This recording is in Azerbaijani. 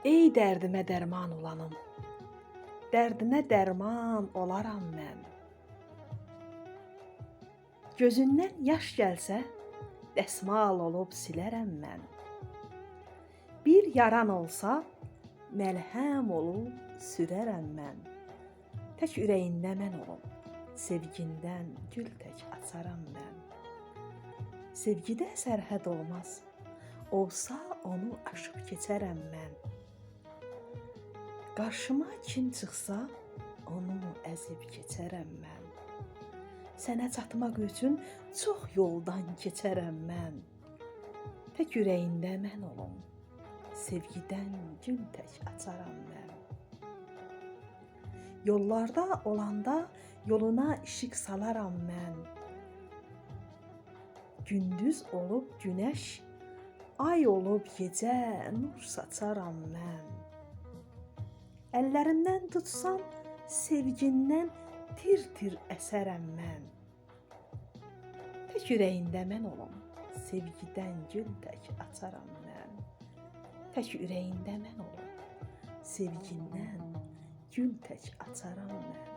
Ey dərdimə dərman olanım, dərdinə dərman olaram mən. Gözündən yaş gəlsə, dəsmal olub silərəm mən. Bir yaran olsa, məlhəm olub sürərəm mən. Tək ürəyində mən olum, sevgindən gül tək açaram mən. Sevgidə sərhəd olmaz, olsa onu aşıb keçərəm mən. Qarşıma kim çıxsa, onu əzib keçərəm mən. Sənə çatmaq üçün çox yoldan keçərəm mən. Tək ürəyində mən olum, sevgidən gül tək açaram mən. Yollarda olanda yoluna işıq salaram mən. Gündüz olub günəş, ay olub gecə nur saçaram mən. Əllərindən tutsam, sevgindən tir-tir əsərəm mən. Tək ürəyində mən olum, sevgidən gül tək açaram mən. Tək ürəyində mən olum, sevgindən gül tək açaram mən.